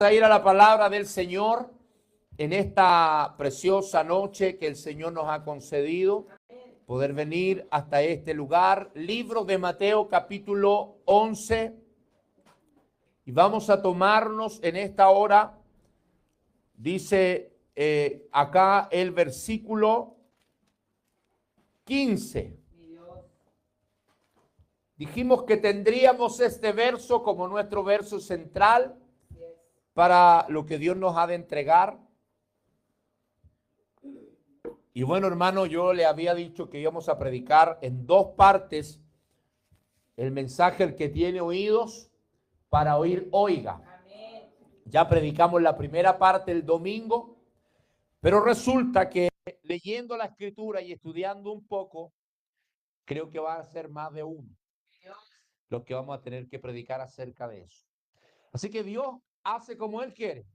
A ir a la palabra del Señor en esta preciosa noche que el Señor nos ha concedido, poder venir hasta este lugar. Libro de Mateo capítulo 11, y vamos a tomarnos en esta hora, dice acá el versículo 15. Dijimos que tendríamos este verso como nuestro verso central para lo que Dios nos ha de entregar. Y bueno, hermano, yo le había dicho que íbamos a predicar en dos partes el mensaje: el que tiene oídos para oír, oiga. Ya predicamos la primera parte el domingo, pero resulta que leyendo la escritura y estudiando un poco, creo que va a ser más de uno los que vamos a tener que predicar acerca de eso. Así que Dios hace como Él quiere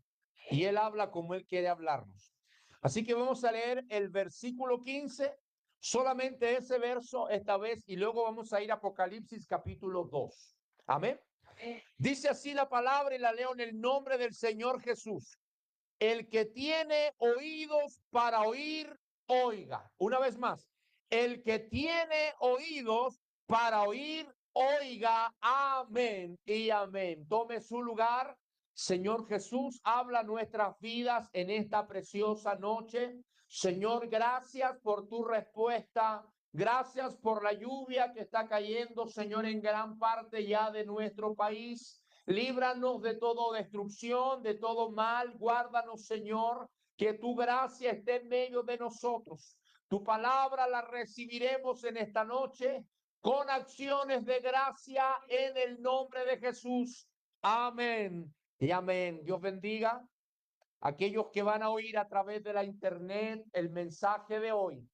y Él habla como Él quiere hablarnos. Así que vamos a leer el versículo 15, solamente ese verso esta vez, y luego vamos a ir a Apocalipsis capítulo 2. Amén. Dice así la palabra, y la leo en el nombre del Señor Jesús. El que tiene oídos para oír, oiga. Una vez más, el que tiene oídos para oír, oiga. Amén y amén. Tome su lugar. Señor Jesús, habla nuestras vidas en esta preciosa noche. Señor, gracias por tu respuesta. Gracias por la lluvia que está cayendo, Señor, en gran parte ya de nuestro país. Líbranos de toda destrucción, de todo mal. Guárdanos, Señor, que tu gracia esté en medio de nosotros. Tu palabra la recibiremos en esta noche con acciones de gracia en el nombre de Jesús. Amén y amén. Dios bendiga a aquellos que van a oír a través de la internet el mensaje de hoy.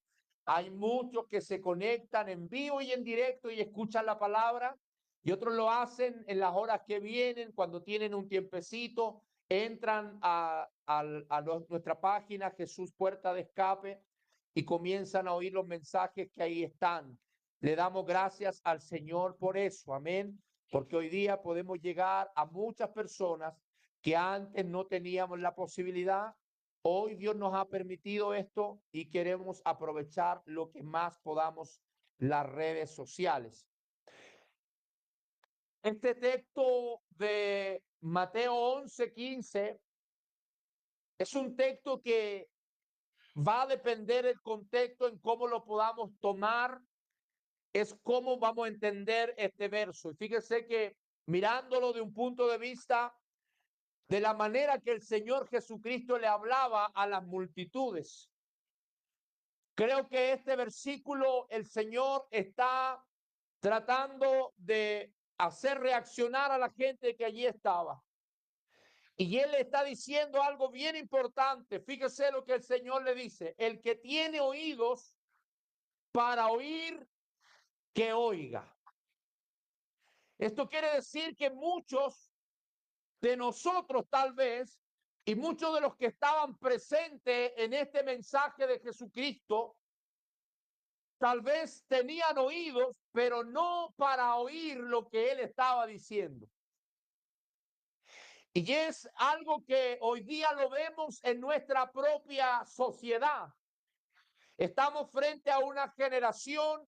Hay muchos que se conectan en vivo y en directo y escuchan la palabra, y otros lo hacen en las horas que vienen, cuando tienen un tiempecito, entran a nuestra página Jesús Puerta de Escape y comienzan a oír los mensajes que ahí están. Le damos gracias al Señor por eso, amén, porque hoy día podemos llegar a muchas personas que antes no teníamos la posibilidad. Hoy Dios nos ha permitido esto y queremos aprovechar lo que más podamos las redes sociales. Este texto de Mateo 11:15 es un texto que va a depender del contexto en cómo lo podamos tomar, es cómo vamos a entender este verso. Y fíjese que mirándolo de un punto de vista de la manera que el Señor Jesucristo le hablaba a las multitudes, creo que este versículo el Señor está tratando de hacer reaccionar a la gente que allí estaba. Y Él le está diciendo algo bien importante. Fíjese lo que el Señor le dice: el que tiene oídos para oír, que oiga. Esto quiere decir que muchos de nosotros tal vez, y muchos de los que estaban presentes en este mensaje de Jesucristo, tal vez tenían oídos, pero no para oír lo que Él estaba diciendo. Y es algo que hoy día lo vemos en nuestra propia sociedad. Estamos frente a una generación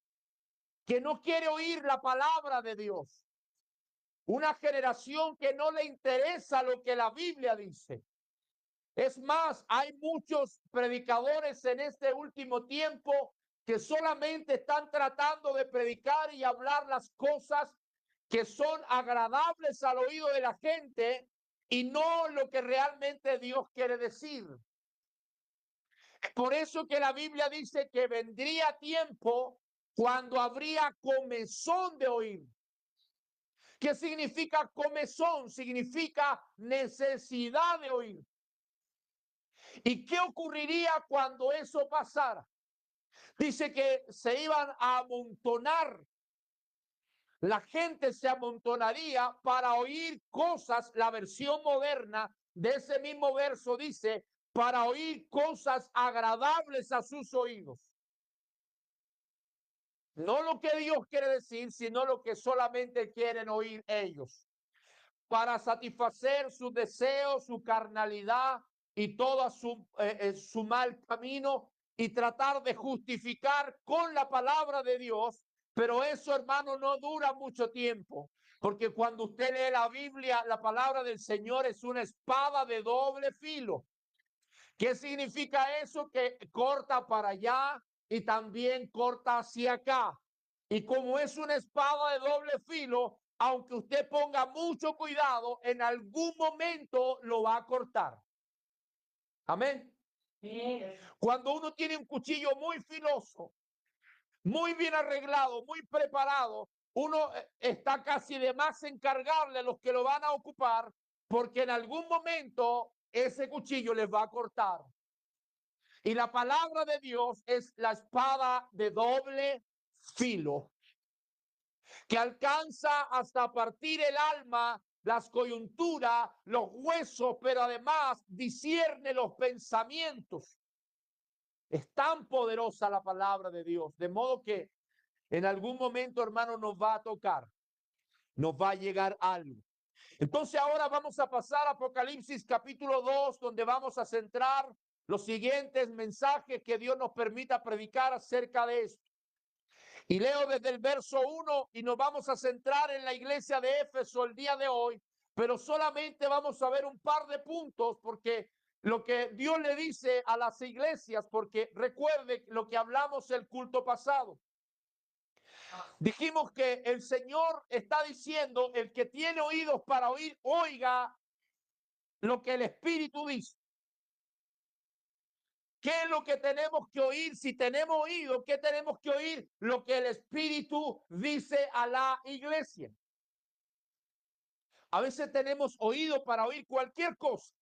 que no quiere oír la palabra de Dios. Una generación que no le interesa lo que la Biblia dice. Es más, hay muchos predicadores en este último tiempo que solamente están tratando de predicar y hablar las cosas que son agradables al oído de la gente y no lo que realmente Dios quiere decir. Por eso que la Biblia dice que vendría tiempo cuando habría comezón de oír. ¿Qué significa comezón? Significa necesidad de oír. ¿Y qué ocurriría cuando eso pasara? Dice que se iban a amontonar. La gente se amontonaría para oír cosas. La versión moderna de ese mismo verso dice: para oír cosas agradables a sus oídos. No lo que Dios quiere decir, sino lo que solamente quieren oír ellos. para satisfacer sus deseos, su carnalidad y todo su mal camino y tratar de justificar con la palabra de Dios. Pero eso, hermano, no dura mucho tiempo, porque cuando usted lee la Biblia, la palabra del Señor es una espada de doble filo. ¿Qué significa eso? Que corta para allá y también corta hacia acá. Y como es una espada de doble filo, aunque usted ponga mucho cuidado, en algún momento lo va a cortar. Amén. Cuando uno tiene un cuchillo muy filoso, muy bien arreglado, muy preparado, uno está casi de más encargarle a los que lo van a ocupar, porque en algún momento ese cuchillo les va a cortar. Y la palabra de Dios es la espada de doble filo, que alcanza hasta partir el alma, las coyunturas, los huesos, pero además discierne los pensamientos. Es tan poderosa la palabra de Dios, de modo que en algún momento, hermano, nos va a tocar, nos va a llegar algo. Entonces ahora vamos a pasar a Apocalipsis capítulo 2, donde vamos a centrar los siguientes mensajes que Dios nos permita predicar acerca de esto. Y leo desde el verso 1 y nos vamos a centrar en la iglesia de Éfeso el día de hoy, pero solamente vamos a ver un par de puntos porque lo que Dios le dice a las iglesias, porque recuerde lo que hablamos el culto pasado. Dijimos que el Señor está diciendo, el que tiene oídos para oír, oiga lo que el Espíritu dice. ¿Qué es lo que tenemos que oír? Si tenemos oído, ¿qué tenemos que oír? Lo que el Espíritu dice a la iglesia. A veces tenemos oído para oír cualquier cosa,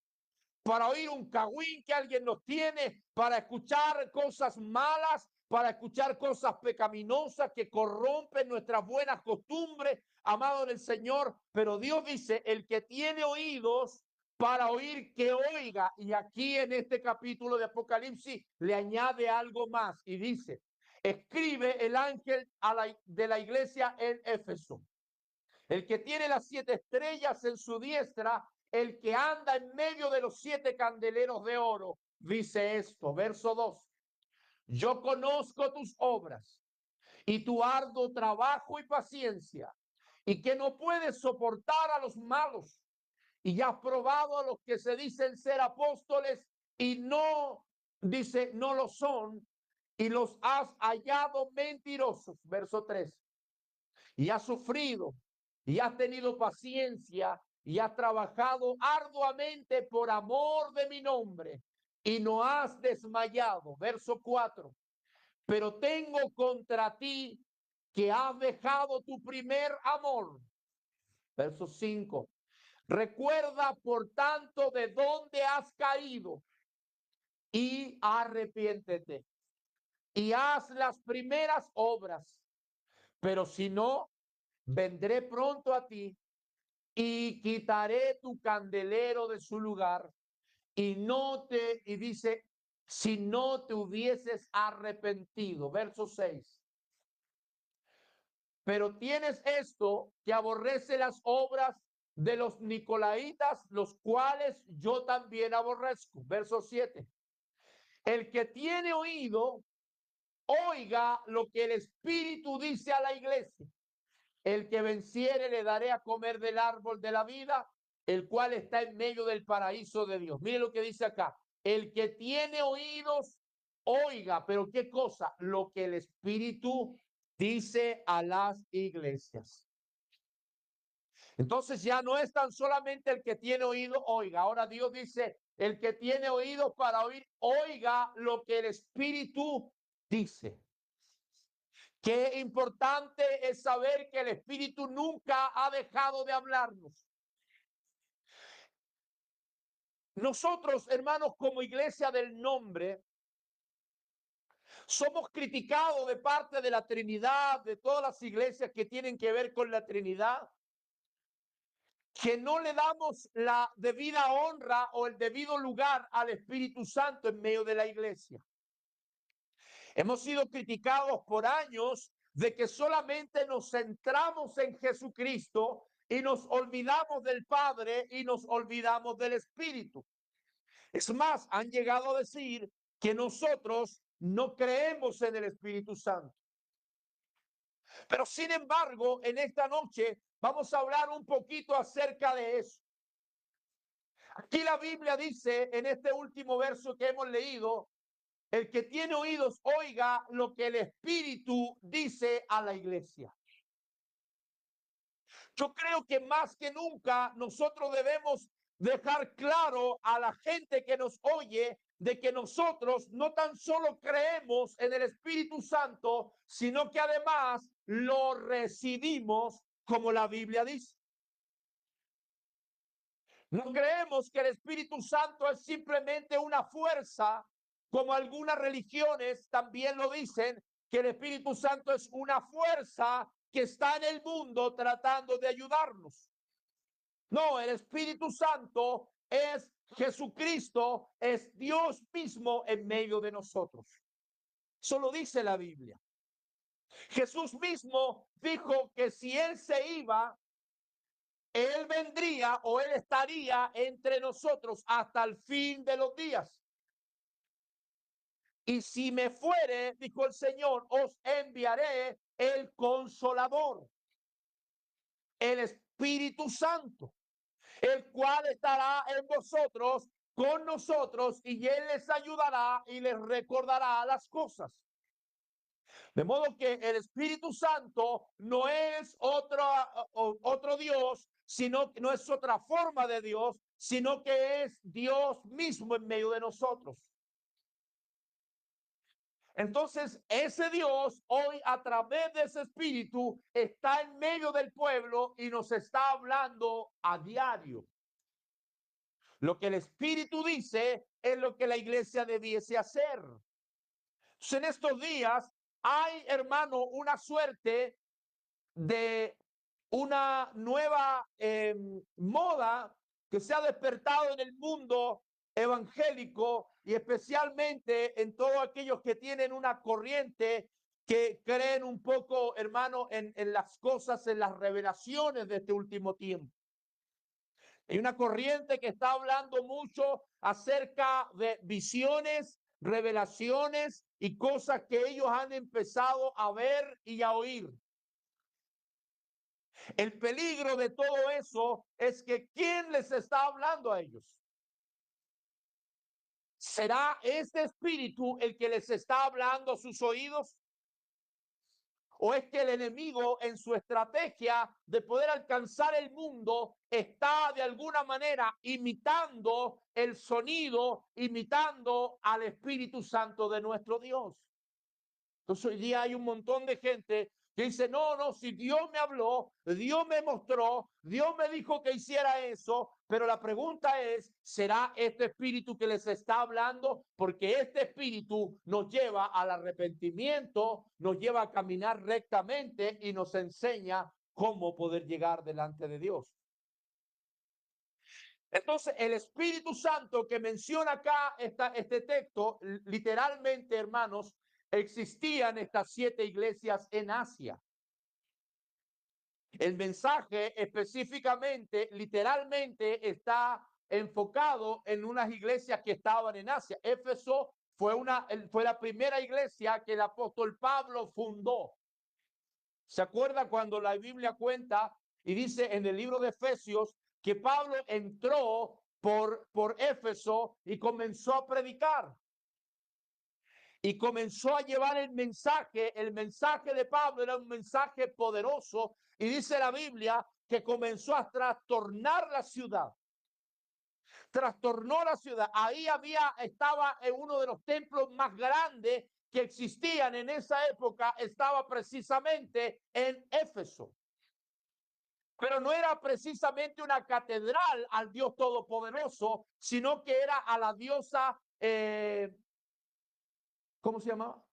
para oír un cagüín que alguien nos tiene, para escuchar cosas malas, para escuchar cosas pecaminosas que corrompen nuestras buenas costumbres, amado del Señor. Pero Dios dice, el que tiene oídos para oír, que oiga. Y aquí en este capítulo de Apocalipsis le añade algo más y dice, escribe el ángel de la iglesia en Éfeso. El que tiene las 7 estrellas en su diestra, el que anda en medio de los 7 candeleros de oro, dice esto, verso 2. Yo conozco tus obras y tu arduo trabajo y paciencia, y que no puedes soportar a los malos, y ya has probado a los que se dicen ser apóstoles y no, dice, no lo son, y los has hallado mentirosos, verso 3. Y has sufrido y has tenido paciencia y has trabajado arduamente por amor de mi nombre y no has desmayado. Verso 4. Pero tengo contra ti que has dejado tu primer amor. Verso 5. Recuerda, por tanto, de dónde has caído y arrepiéntete y haz las primeras obras. Pero si no, vendré pronto a ti y quitaré tu candelero de su lugar y dice, si no te hubieses arrepentido. Verso 6. Pero tienes esto, que aborrece las obras de los nicolaitas, los cuales yo también aborrezco. Verso 7. El que tiene oído, oiga lo que el Espíritu dice a la iglesia. El que venciere le daré a comer del árbol de la vida, el cual está en medio del paraíso de Dios. Mire lo que dice acá. El que tiene oídos, oiga, pero ¿qué cosa? Lo que el Espíritu dice a las iglesias. Entonces ya no es tan solamente el que tiene oído, oiga. Ahora Dios dice, el que tiene oídos para oír, oiga lo que el Espíritu dice. Qué importante es saber que el Espíritu nunca ha dejado de hablarnos. Nosotros, hermanos, como iglesia del nombre, somos criticados de parte de la Trinidad, de todas las iglesias que tienen que ver con la Trinidad, que no le damos la debida honra o el debido lugar al Espíritu Santo en medio de la iglesia. Hemos sido criticados por años de que solamente nos centramos en Jesucristo y nos olvidamos del Padre y nos olvidamos del Espíritu. Es más, han llegado a decir que nosotros no creemos en el Espíritu Santo. Pero sin embargo, en esta noche vamos a hablar un poquito acerca de eso. Aquí la Biblia dice en este último verso que hemos leído, el que tiene oídos oiga lo que el Espíritu dice a la iglesia. Yo creo que más que nunca nosotros debemos dejar claro a la gente que nos oye de que nosotros no tan solo creemos en el Espíritu Santo, sino que además lo recibimos como la Biblia dice. No creemos que el Espíritu Santo es simplemente una fuerza, como algunas religiones también lo dicen, que el Espíritu Santo es una fuerza que está en el mundo tratando de ayudarnos. No, el Espíritu Santo es Jesucristo, es Dios mismo en medio de nosotros. Eso lo dice la Biblia. Jesús mismo dijo que si Él se iba, Él vendría o Él estaría entre nosotros hasta el fin de los días. Y si me fuere, dijo el Señor, os enviaré el Consolador, el Espíritu Santo, el cual estará en vosotros, con nosotros, y Él les ayudará y les recordará las cosas. De modo que el Espíritu Santo no es otro Dios, sino que no es otra forma de Dios, sino que es Dios mismo en medio de nosotros. Entonces, ese Dios hoy a través de ese Espíritu está en medio del pueblo y nos está hablando a diario. Lo que el Espíritu dice es lo que la iglesia debiese hacer. Entonces, en estos días hay, hermano, una suerte de una nueva moda que se ha despertado en el mundo evangélico y especialmente en todos aquellos que tienen una corriente que creen un poco, hermano, en las cosas, en las revelaciones de este último tiempo. Hay una corriente que está hablando mucho acerca de visiones, revelaciones y cosas que ellos han empezado a ver y a oír. El peligro de todo eso es que ¿quién les está hablando a ellos? ¿Será este espíritu el que les está hablando a sus oídos? ¿O es que el enemigo en su estrategia de poder alcanzar el mundo está de alguna manera imitando el sonido, imitando al Espíritu Santo de nuestro Dios? Entonces hoy día hay un montón de gente que dice, no, no, si Dios me habló, Dios me mostró, Dios me dijo que hiciera eso, pero la pregunta es, ¿será este espíritu que les está hablando? Porque este espíritu nos lleva al arrepentimiento, nos lleva a caminar rectamente y nos enseña cómo poder llegar delante de Dios. Entonces, el Espíritu Santo que menciona acá este texto, literalmente, hermanos, existían estas 7 iglesias en Asia. El mensaje específicamente, literalmente, está enfocado en unas iglesias que estaban en Asia. Éfeso fue la primera iglesia que el apóstol Pablo fundó. ¿Se acuerda cuando la Biblia cuenta y dice en el libro de Efesios que Pablo entró por Éfeso y comenzó a predicar? Y comenzó a llevar el mensaje de Pablo era un mensaje poderoso y dice la Biblia que comenzó a trastornar la ciudad. Trastornó la ciudad. Ahí estaba en uno de los templos más grandes que existían en esa época, estaba precisamente en Éfeso. Pero no era precisamente una catedral al Dios Todopoderoso, sino que era a la diosa, ¿cómo se llamaba?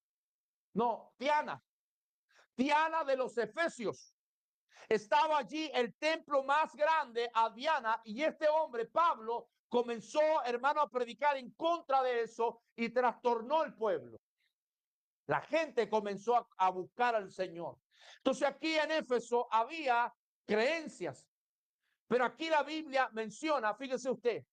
No, Diana. Diana de los Efesios. Estaba allí el templo más grande a Diana y este hombre, Pablo, comenzó, hermano, a predicar en contra de eso y trastornó el pueblo. La gente comenzó a buscar al Señor. Entonces aquí en Éfeso había creencias, Pero aquí la Biblia menciona, fíjese usted,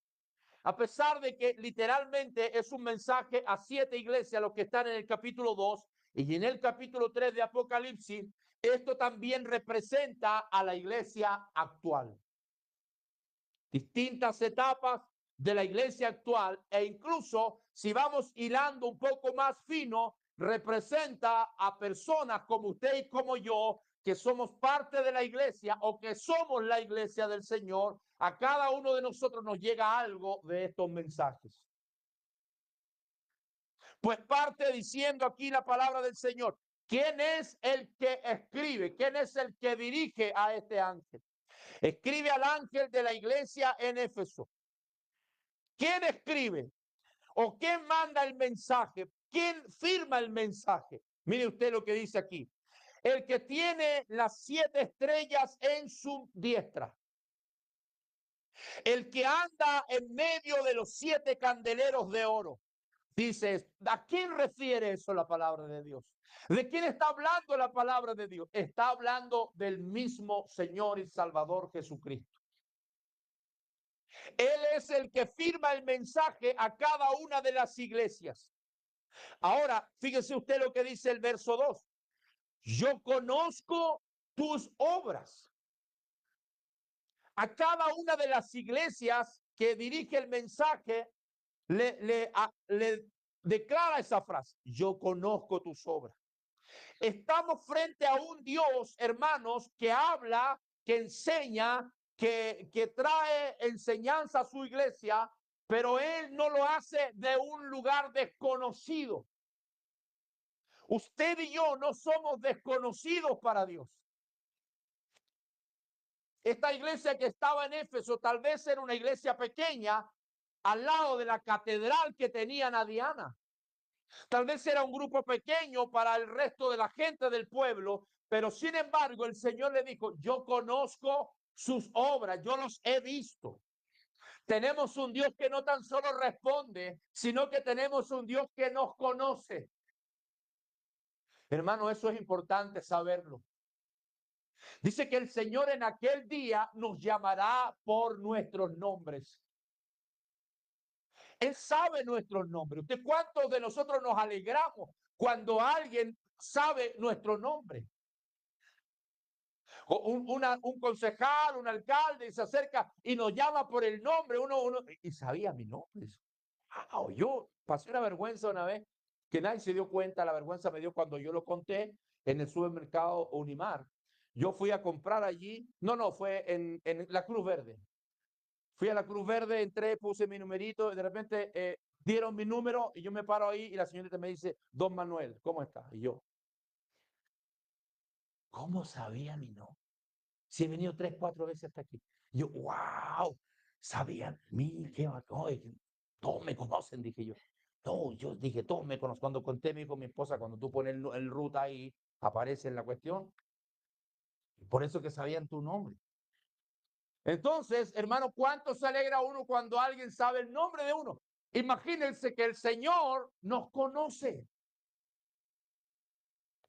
a pesar de que literalmente es un mensaje a 7 iglesias, los que están en el capítulo 2 y en el capítulo 3 de Apocalipsis, esto también representa a la iglesia actual. Distintas etapas de la iglesia actual e incluso si vamos hilando un poco más fino, representa a personas como usted y como yo, que somos parte de la iglesia o que somos la iglesia del Señor. A cada uno de nosotros nos llega algo de estos mensajes. Pues parte diciendo aquí la palabra del Señor. ¿Quién es el que escribe? ¿Quién es el que dirige a este ángel? Escribe al ángel de la iglesia en Éfeso. ¿Quién escribe? ¿O quién manda el mensaje? ¿Quién firma el mensaje? Mire usted lo que dice aquí. El que tiene las 7 estrellas en su diestra. El que anda en medio de los 7 candeleros de oro. Dice, ¿a quién refiere eso la palabra de Dios? ¿De quién está hablando la palabra de Dios? Está hablando del mismo Señor y Salvador Jesucristo. Él es el que firma el mensaje a cada una de las iglesias. Ahora, fíjese usted lo que dice el verso 2. Yo conozco tus obras. A cada una de las iglesias que dirige el mensaje, le declara esa frase. Yo conozco tus obras. Estamos frente a un Dios, hermanos, que habla, que enseña, que trae enseñanza a su iglesia, pero Él no lo hace de un lugar desconocido. Usted y yo no somos desconocidos para Dios. Esta iglesia que estaba en Éfeso tal vez era una iglesia pequeña al lado de la catedral que tenían a Diana. Tal vez era un grupo pequeño para el resto de la gente del pueblo, pero sin embargo el Señor le dijo, yo conozco sus obras, yo los he visto. Tenemos un Dios que no tan solo responde, sino que tenemos un Dios que nos conoce. Hermano, eso es importante saberlo. Dice que el Señor en aquel día nos llamará por nuestros nombres. Él sabe nuestros nombres. ¿Usted cuántos de nosotros nos alegramos cuando alguien sabe nuestro nombre? O un concejal, un alcalde, y se acerca y nos llama por el nombre, y sabía mi nombre. Wow, yo pasé una vergüenza una vez que nadie se dio cuenta, la vergüenza me dio cuando yo lo conté en el supermercado Unimar. Yo fui a comprar allí, fue en la Cruz Verde. Fui a la Cruz Verde, entré, puse mi numerito, y de repente dieron mi número y yo me paro ahí y la señorita me dice, Don Manuel, ¿cómo está? Y yo, ¿cómo sabía mi nombre? Si he venido 3, 4 veces hasta aquí. Y yo, wow, sabían, mí, qué bacán, todos me conocen, dije yo. No, yo dije, todos me conocen. Cuando conté, me dijo mi esposa, cuando tú pones el ruta ahí, aparece en la cuestión. Por eso que sabían tu nombre. Entonces, hermano, ¿cuánto se alegra uno cuando alguien sabe el nombre de uno? Imagínense que el Señor nos conoce.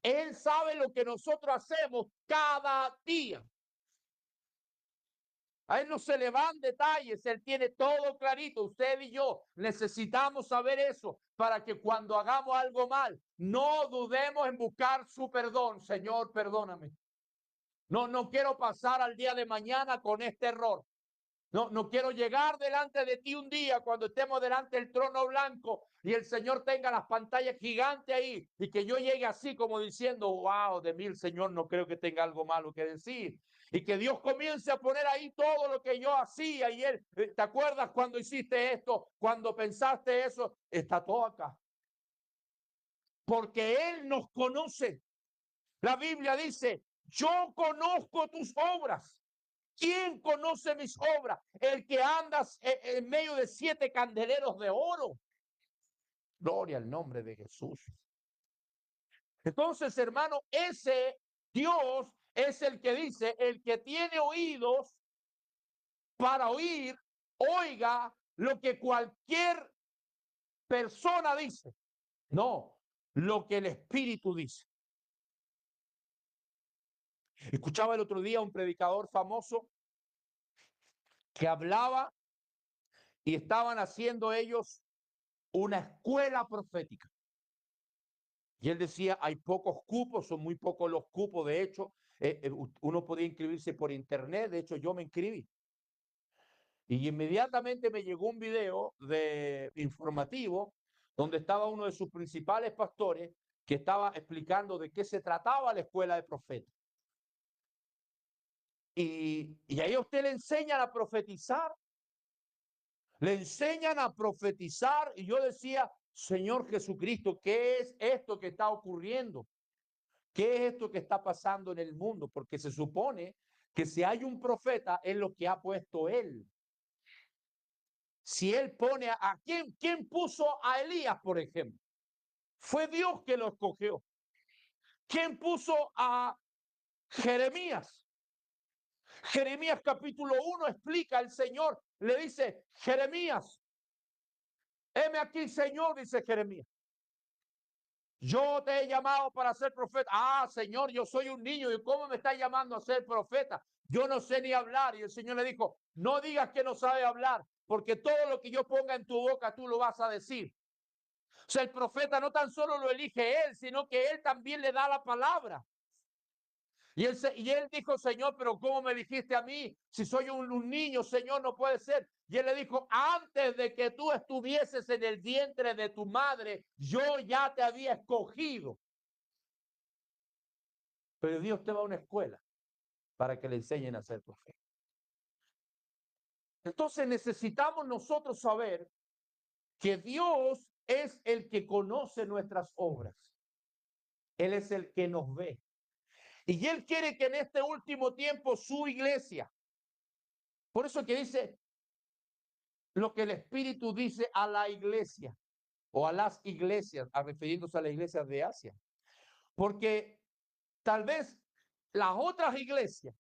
Él sabe lo que nosotros hacemos cada día. A Él no se le van detalles, Él tiene todo clarito. Usted y yo necesitamos saber eso para que cuando hagamos algo mal, no dudemos en buscar su perdón. Señor, perdóname. No quiero pasar al día de mañana con este error. No quiero llegar delante de ti un día cuando estemos delante del trono blanco y el Señor tenga las pantallas gigantes ahí y que yo llegue así como diciendo, wow, de mí el Señor no creo que tenga algo malo que decir. Y que Dios comience a poner ahí todo lo que yo hacía y Él, ¿te acuerdas cuando hiciste esto? Cuando pensaste eso, está todo acá. Porque Él nos conoce. La Biblia dice, yo conozco tus obras. ¿Quién conoce mis obras? El que andas en medio de 7 candeleros de oro. Gloria al nombre de Jesús. Entonces, hermano, ese Dios es el que dice, el que tiene oídos para oír, oiga lo que cualquier persona dice. No, lo que el Espíritu dice. Escuchaba el otro día un predicador famoso que hablaba y estaban haciendo ellos una escuela profética. Y él decía, hay pocos cupos, son muy pocos los cupos. De hecho, uno podía inscribirse por internet. De hecho, yo me inscribí. Y inmediatamente me llegó un video de informativo donde estaba uno de sus principales pastores que estaba explicando de qué se trataba la escuela de profetas. Y ahí a usted le enseñan a profetizar. Le enseñan a profetizar. Y yo decía, Señor Jesucristo, ¿qué es esto que está ocurriendo? ¿Qué es esto que está pasando en el mundo? Porque se supone que si hay un profeta es lo que ha puesto él. Si él pone a ¿quién puso a Elías, por ejemplo? Fue Dios que lo escogió. ¿Quién puso a Jeremías? Jeremías capítulo 1 explica, el Señor le dice, Jeremías, heme aquí, Señor, dice Jeremías. Yo te he llamado para ser profeta. Ah, Señor, yo soy un niño. ¿Y cómo me estás llamando a ser profeta? Yo no sé ni hablar. Y el Señor le dijo, no digas que no sabe hablar, porque todo lo que yo ponga en tu boca, tú lo vas a decir. O sea, el profeta no tan solo lo elige él, sino que él también le da la palabra. Y él dijo, Señor, pero ¿cómo me dijiste a mí? Si soy un niño, Señor, no puede ser. Y él le dijo, antes de que tú estuvieses en el vientre de tu madre, yo ya te había escogido. Pero Dios te va a una escuela para que le enseñen a ser profeta. Entonces necesitamos nosotros saber que Dios es el que conoce nuestras obras. Él es el que nos ve. Y Él quiere que en este último tiempo su iglesia, por eso que dice lo que el Espíritu dice a la iglesia o a las iglesias, refiriéndose a las iglesias de Asia. Porque tal vez las otras iglesias,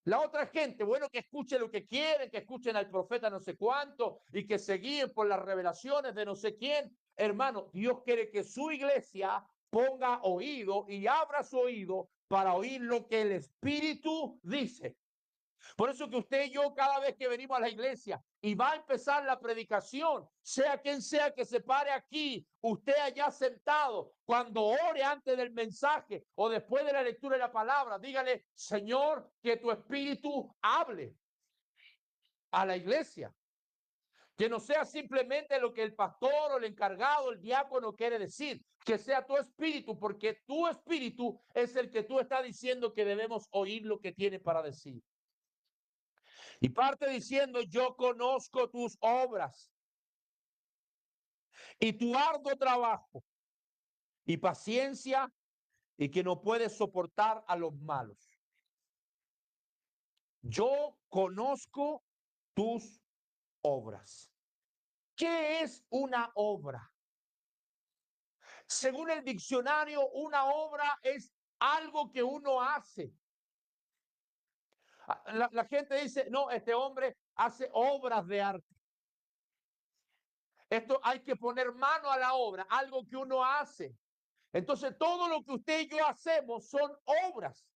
la otra gente, bueno, que escuche lo que quieren, que escuchen al profeta no sé cuánto y que se guíen por las revelaciones de no sé quién. Hermano, Dios quiere que su iglesia ponga oído y abra su oído para oír lo que el Espíritu dice. Por eso que usted y yo cada vez que venimos a la iglesia y va a empezar la predicación, sea quien sea que se pare aquí, usted allá sentado, cuando ore antes del mensaje o después de la lectura de la palabra, dígale, Señor, que tu espíritu hable a la iglesia. Que no sea simplemente lo que el pastor o el encargado, el diácono quiere decir, que sea tu espíritu, porque tu espíritu es el que tú estás diciendo que debemos oír lo que tiene para decir. Y parte diciendo, yo conozco tus obras y tu arduo trabajo y paciencia y que no puedes soportar a los malos. Yo conozco tus obras. ¿Qué es una obra? Según el diccionario, una obra es algo que uno hace. La gente dice, no, este hombre hace obras de arte. Esto hay que poner mano a la obra, algo que uno hace. Entonces, todo lo que usted y yo hacemos son obras.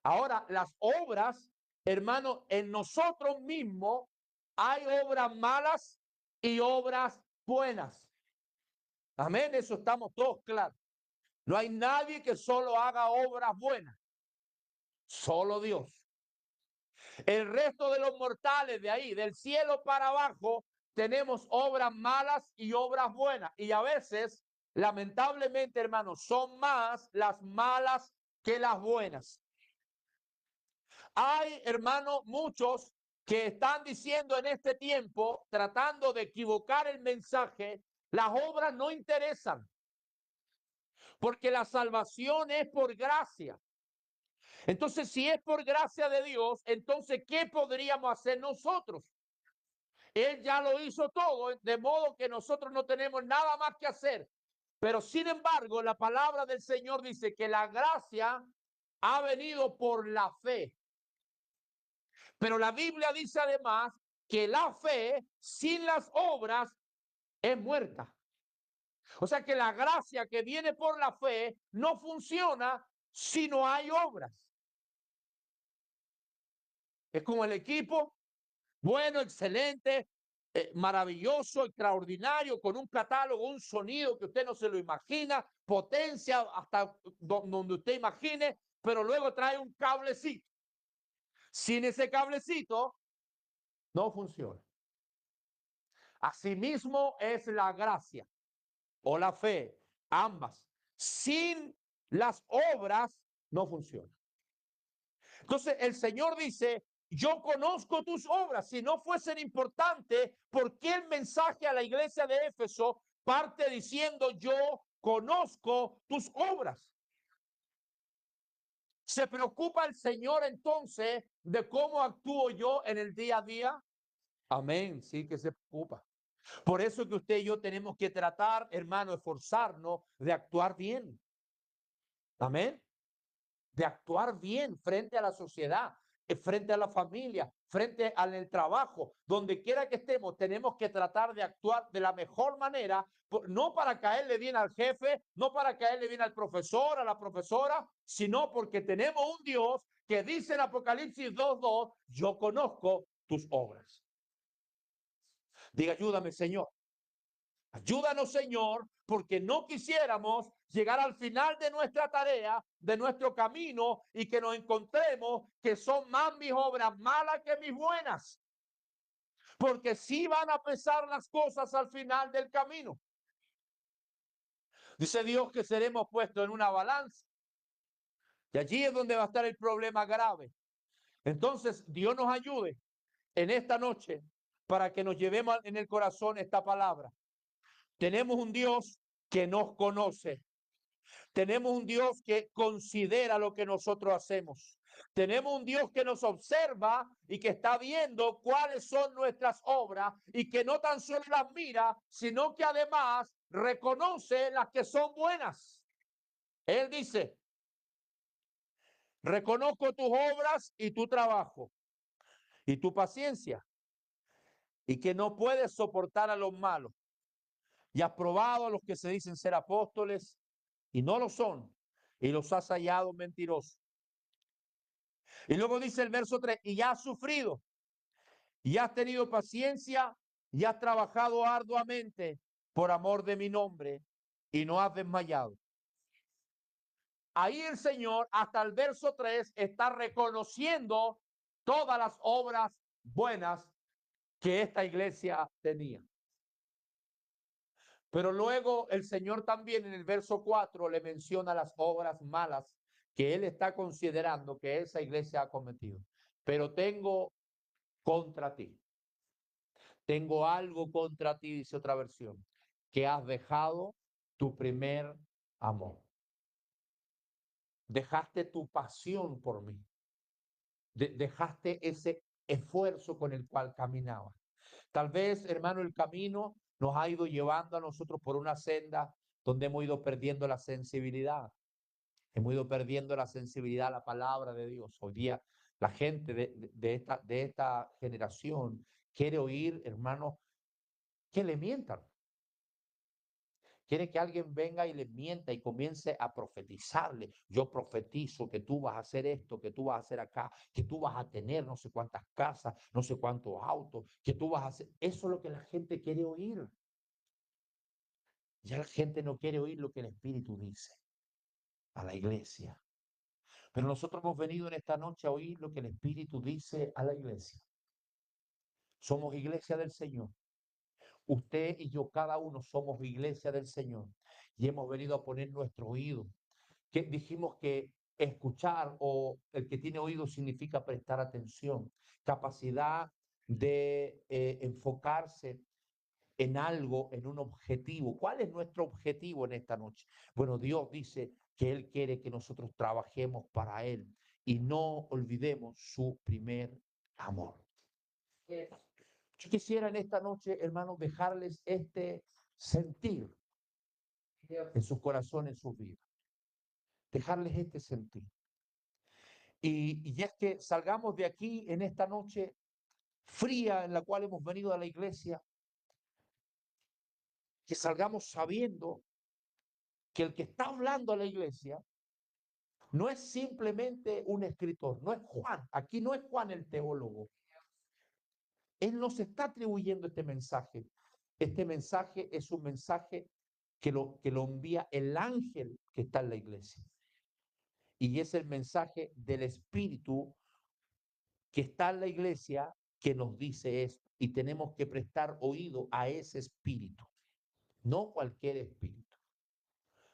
Ahora, las obras, hermano, en nosotros mismos hay obras malas y obras buenas. Amén, eso estamos todos claros. No hay nadie que solo haga obras buenas. Solo Dios. El resto de los mortales de ahí, del cielo para abajo, tenemos obras malas y obras buenas. Y a veces, lamentablemente, hermanos, son más las malas que las buenas. Hay, hermanos, muchos que están diciendo en este tiempo, tratando de equivocar el mensaje, las obras no interesan, porque la salvación es por gracia. Entonces, si es por gracia de Dios, entonces, ¿qué podríamos hacer nosotros? Él ya lo hizo todo, de modo que nosotros no tenemos nada más que hacer. Pero sin embargo, la palabra del Señor dice que la gracia ha venido por la fe. Pero la Biblia dice además que la fe sin las obras es muerta. O sea que la gracia que viene por la fe no funciona si no hay obras. Es como el equipo, bueno, excelente, maravilloso, extraordinario, con un catálogo, un sonido que usted no se lo imagina, potencia hasta donde usted imagine, pero luego trae un cablecito. Sin ese cablecito, no funciona. Asimismo es la gracia o la fe, ambas. Sin las obras no funciona. Entonces el Señor dice, yo conozco tus obras. Si no fuesen importantes, ¿por qué el mensaje a la iglesia de Éfeso parte diciendo, yo conozco tus obras? ¿Se preocupa el Señor entonces de cómo actúo yo en el día a día? Amén, sí que se preocupa. Por eso que usted y yo tenemos que tratar, hermano, esforzarnos de actuar bien. Amén. De actuar bien frente a la sociedad, frente a la familia, frente al trabajo, donde quiera que estemos, tenemos que tratar de actuar de la mejor manera, no para caerle bien al jefe, no para caerle bien al profesor, a la profesora, sino porque tenemos un Dios que dice en Apocalipsis 2:2, yo conozco tus obras. Diga, ayúdame, Señor. Ayúdanos, Señor, porque no quisiéramos llegar al final de nuestra tarea, de nuestro camino, y que nos encontremos que son más mis obras malas que mis buenas. Porque sí van a pesar las cosas al final del camino. Dice Dios que seremos puestos en una balanza. Y allí es donde va a estar el problema grave. Entonces, Dios nos ayude en esta noche para que nos llevemos en el corazón esta palabra. Tenemos un Dios que nos conoce. Tenemos un Dios que considera lo que nosotros hacemos. Tenemos un Dios que nos observa y que está viendo cuáles son nuestras obras y que no tan solo las mira, sino que además reconoce las que son buenas. Él dice, reconozco tus obras y tu trabajo y tu paciencia y que no puedes soportar a los malos. Y has probado a los que se dicen ser apóstoles y no lo son, y los has hallado mentirosos. Y luego dice el verso 3, y ya has sufrido, y has tenido paciencia, y has trabajado arduamente por amor de mi nombre, y no has desmayado. Ahí el Señor, hasta el verso 3, está reconociendo todas las obras buenas que esta iglesia tenía. Pero luego el Señor también en el verso 4 le menciona las obras malas que Él está considerando que esa iglesia ha cometido. Pero tengo contra ti. Tengo algo contra ti, dice otra versión, que has dejado tu primer amor. Dejaste tu pasión por mí. Dejaste ese esfuerzo con el cual caminabas. Tal vez, hermano, el camino nos ha ido llevando a nosotros por una senda donde hemos ido perdiendo la sensibilidad. Hemos ido perdiendo la sensibilidad a la palabra de Dios. Hoy día la gente de esta generación quiere oír, hermano, que le mientan. Quiere que alguien venga y le mienta y comience a profetizarle. Yo profetizo que tú vas a hacer esto, que tú vas a hacer acá, que tú vas a tener no sé cuántas casas, no sé cuántos autos, que tú vas a hacer. Eso es lo que la gente quiere oír. Ya la gente no quiere oír lo que el Espíritu dice a la iglesia. Pero nosotros hemos venido en esta noche a oír lo que el Espíritu dice a la iglesia. Somos iglesia del Señor. Usted y yo, cada uno, somos iglesia del Señor. Y hemos venido a poner nuestro oído. Que dijimos que escuchar o el que tiene oído significa prestar atención. Capacidad de enfocarse en algo, en un objetivo. ¿Cuál es nuestro objetivo en esta noche? Bueno, Dios dice que Él quiere que nosotros trabajemos para Él y no olvidemos su primer amor. Yes. Yo quisiera en esta noche, hermanos, dejarles este sentir en sus corazones, en sus vidas. Dejarles este sentir. Y es que salgamos de aquí en esta noche fría en la cual hemos venido a la iglesia, que salgamos sabiendo que el que está hablando a la iglesia No es simplemente un escritor, no es Juan. Aquí no es Juan el teólogo. Él nos está atribuyendo este mensaje. Este mensaje es un mensaje que lo envía el ángel que está en la iglesia. Y es el mensaje del Espíritu que está en la iglesia que nos dice esto. Y tenemos que prestar oído a ese Espíritu, no cualquier espíritu.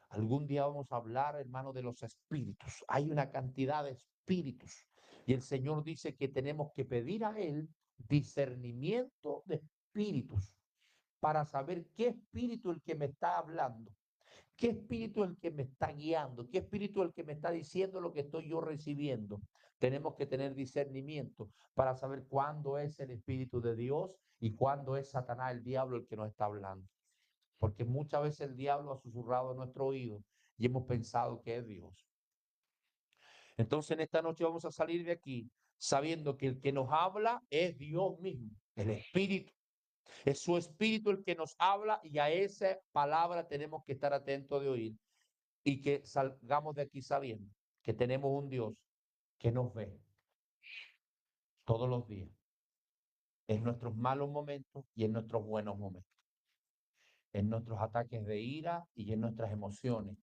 Algún día vamos a hablar, hermano, de los espíritus. Hay una cantidad de espíritus. Y el Señor dice que tenemos que pedir a Él discernimiento de espíritus para saber qué espíritu es el que me está hablando, qué espíritu es el que me está guiando, qué espíritu es el que me está diciendo lo que estoy yo recibiendo. Tenemos que tener discernimiento para saber cuándo es el Espíritu de Dios y cuándo es Satanás, el diablo, el que nos está hablando. Porque muchas veces el diablo ha susurrado en nuestro oído y hemos pensado que es Dios. Entonces en esta noche vamos a salir de aquí sabiendo que el que nos habla es Dios mismo, el Espíritu. Es su Espíritu el que nos habla y a esa palabra tenemos que estar atentos de oír y que salgamos de aquí sabiendo que tenemos un Dios que nos ve todos los días, en nuestros malos momentos y en nuestros buenos momentos, en nuestros ataques de ira y en nuestras emociones,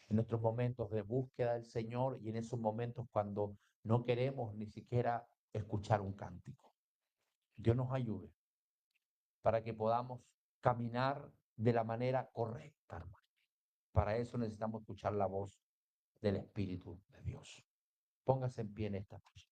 en nuestros momentos de búsqueda del Señor y en esos momentos cuando no queremos ni siquiera escuchar un cántico. Dios nos ayude para que podamos caminar de la manera correcta, hermano. Para eso necesitamos escuchar la voz del Espíritu de Dios. Póngase en pie en esta noche.